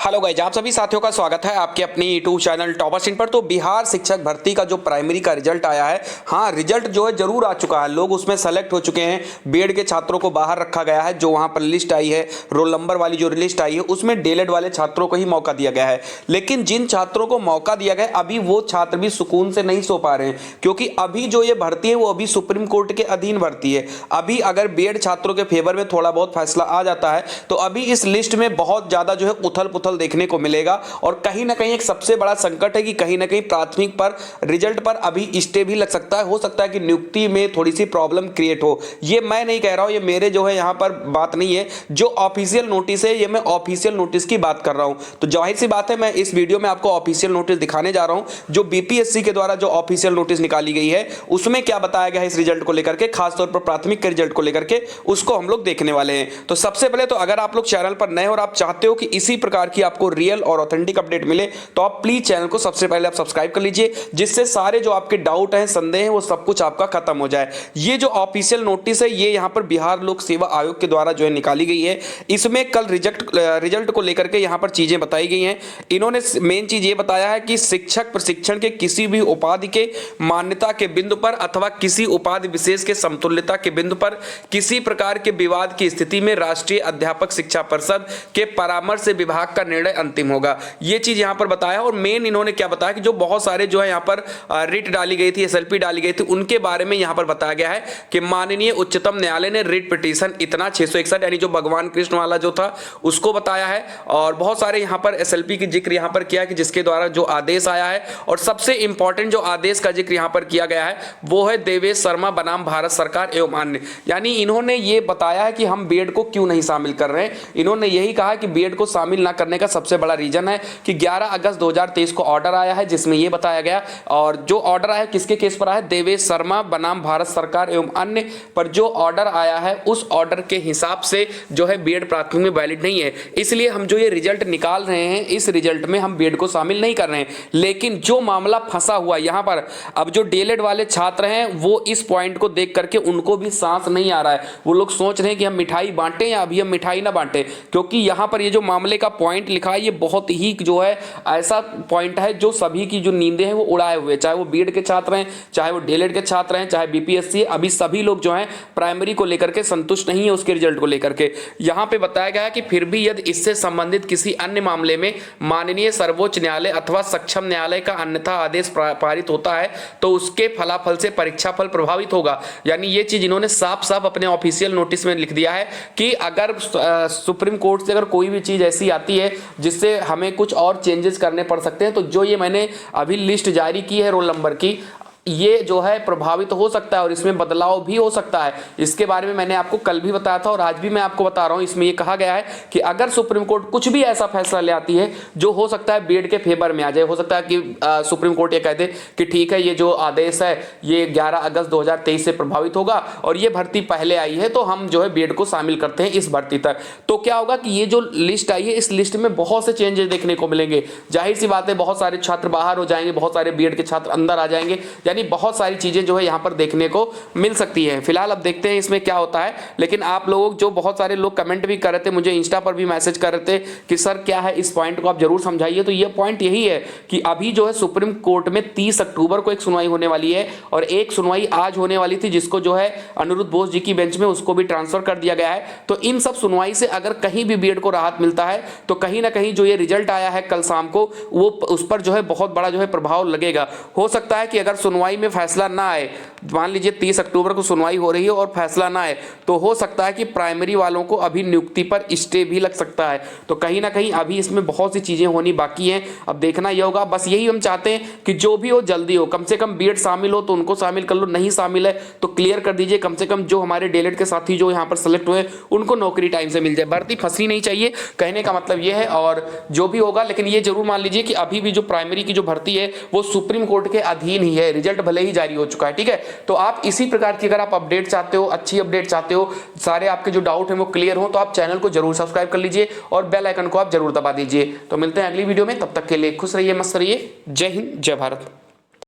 Hello guys, आप सभी साथियों का स्वागत है आपके अपनी यूट्यूब चैनल टॉपर्स इन पर। तो बिहार शिक्षक भर्ती का जो प्राइमरी का रिजल्ट आया है, हाँ रिजल्ट जो है जरूर आ चुका है, लोग उसमें सेलेक्ट हो चुके हैं। बीएड के छात्रों को बाहर रखा गया है। जो वहां पर लिस्ट आई है, रोल नंबर वाली जो लिस्ट आई है, उसमें डीएलएड वाले छात्रों को ही मौका दिया गया है। लेकिन जिन छात्रों को मौका दिया गया अभी वो छात्र भी सुकून से नहीं सो पा रहे हैं, क्योंकि अभी जो ये भर्ती है वो अभी सुप्रीम कोर्ट के अधीन भर्ती है। अभी अगर बीएड छात्रों के फेवर में थोड़ा बहुत फैसला आ जाता है तो अभी इस लिस्ट में बहुत ज्यादा जो है उथल पुथल देखने को मिलेगा। और कहीं ना कहीं एक सबसे बड़ा संकट है कि कहीं ना कहीं प्राथमिक पर रिजल्ट पर अभी स्टे भी लग सकता है। हो सकता है कि नियुक्ति में थोड़ी सी प्रॉब्लम क्रिएट हो। ये मैं नहीं कह रहा हूं, ये मेरे जो है यहां पर बात नहीं है, जो ऑफिशियल नोटिस है ये मैं ऑफिशियल नोटिस की बात कर रहा हूं। तो जाहिर सी बात है मैं इस वीडियो में आपको ऑफिशियल नोटिस दिखाने जा रहा हूं। जो बीपीएससी के द्वारा जो ऑफिशियल नोटिस निकाली गई है उसमें क्या बताया गया है इस रिजल्ट को लेकर के, खासतौर पर प्राथमिक के रिजल्ट को लेकर के, उसको हम लोग देखने वाले हैं। तो सबसे पहले तो अगर आप लोग चैनल पर नए और आप चाहते हो कि इसी प्रकार की आपको रियल और ऑथेंटिक अपडेट मिले तो आप प्लीज चैनल को सबसे पहले आप सब्सक्राइब कर लीजिए, जिससे सारे जो आपके डाउट हैं, संदेह हैं, वो सब कुछ आपका खत्म हो जाए। ये जो ऑफिशियल नोटिस है ये यहां पर बिहार लोक सेवा आयोग के द्वारा जो है निकाली गई है। इसमें कल रिजल्ट को लेकर के यहां पर चीजें बताई गई हैं। इन्होंने मेन चीज ये बताया है कि शिक्षक प्रशिक्षण के किसी भी उपाधि के मान्यता के बिंदु पर अथवा किसी उपाधि विशेष के समतुल्यता के बिंदु पर किसी प्रकार के विवाद की स्थिति में राष्ट्रीय अध्यापक शिक्षा परिषद के परामर्श से विभाग का निर्णय अंतिम होगा। ये चीज यहां पर बताया। और मेन इन्होंने क्या बताया कि जो बहुत सारे जो है यहां पर रिट डाली गई थी, एसएलपी डाली गई थी, उनके बारे में यहां पर बताया गया है कि माननीय उच्चतम न्यायालय ने रिट पिटीशन इतना 661 यानी जो भगवान कृष्ण वाला जो था उसको बताया है। और बहुत सारे यहां पर एसएलपी की जिक्र यहां पर किया कि जिसके द्वारा जो आदेश आया है, और सबसे इंपॉर्टेंट जो आदेश का जिक्र यहां पर किया गया है वो है देवेश शर्मा बनाम भारत सरकार एवं अन्य। यानी इन्होंने ये बताया है कि हम बीएड को क्यों नहीं शामिल कर रहे हैं। इन्होंने यही कहा कि बीएड को शामिल ना करने का सबसे बड़ा रीजन है कि 11 अगस्त 2023 को ऑर्डर आया है जिसमें यह बताया गया, और जो ऑर्डर आया किसके केस पर आया है, देवेश शर्मा बनाम भारत सरकार एवं अन्य पर जो ऑर्डर आया है उस ऑर्डर के हिसाब से जो है बीएड प्राथमिक में वैलिड नहीं है। इसलिए हम जो ये रिजल्ट निकाल रहे हैं इस रिजल्ट में हम बीएड को शामिल नहीं कर रहे हैं। लेकिन जो मामला फंसा हुआ यहां पर, अब जो डीएलएड वाले छात्र हैं वो इस पॉइंट को देख करके उनको भी सांस नहीं आ रहा है। वो लोग सोच रहे हैं कि हम मिठाई बांटें या अभी हम मिठाई ना बांटें, क्योंकि यहां पर ये जो मामले का पॉइंट लिखा है ये बहुत ही जो है ऐसा पॉइंट है जो सभी की जो नींदें हैं वो उड़ाए हुए, चाहे वो बीएड के छात्र हैं, चाहे वो डीएलएड के छात्र हैं, चाहे बीपीएससी। अभी सभी लोग जो हैं प्राइमरी को लेकर के संतुष्ट नहीं है उसके रिजल्ट को लेकर के। यहां पे बताया गया है कि फिर भी यदि इससे संबंधित किसी अन्य मामले में माननीय सर्वोच्च न्यायालय अथवा सक्षम न्यायालय का अन्यथा आदेश पारित होता है तो उसके फलाफल से परीक्षाफल प्रभावित होगा। यानी ये चीज इन्होंने साफ साफ अपने ऑफिशियल नोटिस में लिख दिया है कि अगर सुप्रीम कोर्ट से अगर कोई भी चीज ऐसी आती है जिससे हमें कुछ और चेंजेस करने पड़ सकते हैं, तो जो ये मैंने अभी लिस्ट जारी की है रोल नंबर की, ये जो है प्रभावित हो सकता है और इसमें बदलाव भी हो सकता है। इसके बारे में मैंने आपको कल भी बताया था और आज भी मैं आपको बता रहा हूं। इसमें ये कहा गया है कि अगर सुप्रीम कोर्ट कुछ भी ऐसा फैसला ले आती है जो हो सकता है बीएड के फेवर में आ जाए, हो सकता है कि सुप्रीम कोर्ट ये कह दे कि ठीक है ये जो आदेश है ये 11 अगस्त 2023 से प्रभावित होगा और ये भर्ती पहले आई है तो हम जो है बीएड को शामिल करते हैं इस भर्ती तक। तो क्या होगा कि ये जो लिस्ट आई है इस लिस्ट में बहुत से चेंजेस देखने को मिलेंगे। जाहिर सी बात है बहुत सारे छात्र बाहर हो जाएंगे, बहुत सारे बीएड के छात्र अंदर आ जाएंगे, बहुत सारी चीजें जो है यहां पर देखने को मिल सकती है। फिलहाल अब देखते हैं इसमें क्या होता है। लेकिन आप लोग जो बहुत सारे लोग कमेंट भी कर रहे थे, मुझे इंस्टा पर भी मैसेज कर रहे थे कि सर क्या है इस पॉइंट को आप जरूर समझाइए। तो ये पॉइंट यही है कि अभी जो है सुप्रीम कोर्ट में 30 अक्टूबर को एक सुनवाई होने वाली है और एक सुनवाई आज होने वाली थी जिसको जो है अनिरुद्ध बोस जी की बेंच में उसको भी ट्रांसफर कर दिया गया है। तो इन सब सुनवाई से अगर कहीं भी बीएड को राहत मिलता है तो कहीं ना कहीं जो ये रिजल्ट आया है कल शाम को वो उस पर जो है बहुत बड़ा जो है प्रभाव लगेगा। हो सकता है कि अगर सुनवाई में फैसला ना आए, मान लीजिए 30 अक्टूबर को सुनवाई हो रही है और फैसला ना आए, तो हो सकता है कि प्राइमरी वालों को अभी नियुक्ति पर स्टे भी लग सकता है। तो कहीं ना कहीं अभी इसमें बहुत सी चीजें होनी बाकी हैं, अब देखना यह होगा। बस यही हम चाहते हैं कि जो भी हो जल्दी हो, कम से कम बीएड शामिल हो तो उनको शामिल कर लो, नहीं शामिल है तो क्लियर कर दीजिए। कम से कम जो हमारे डीएलएड के साथी जो यहाँ पर सेलेक्ट हुए उनको नौकरी टाइम से मिल जाए। भर्ती फंसनी नहीं चाहिए, कहने का मतलब यह है। और जो भी होगा, लेकिन ये जरूर मान लीजिए कि अभी भी जो प्राइमरी की जो भर्ती है वो सुप्रीम कोर्ट के अधीन ही है, रिजल्ट भले ही जारी हो चुका है। ठीक है, तो आप इसी प्रकार की अगर आप अपडेट चाहते हो, अच्छी अपडेट चाहते हो, सारे आपके जो डाउट है वो क्लियर हो, तो आप चैनल को जरूर सब्सक्राइब कर लीजिए और बेल आइकन को आप जरूर दबा दीजिए। तो मिलते हैं अगली वीडियो में, तब तक के लिए खुश रहिए, मस्त रहिए। जय हिंद, जय भारत।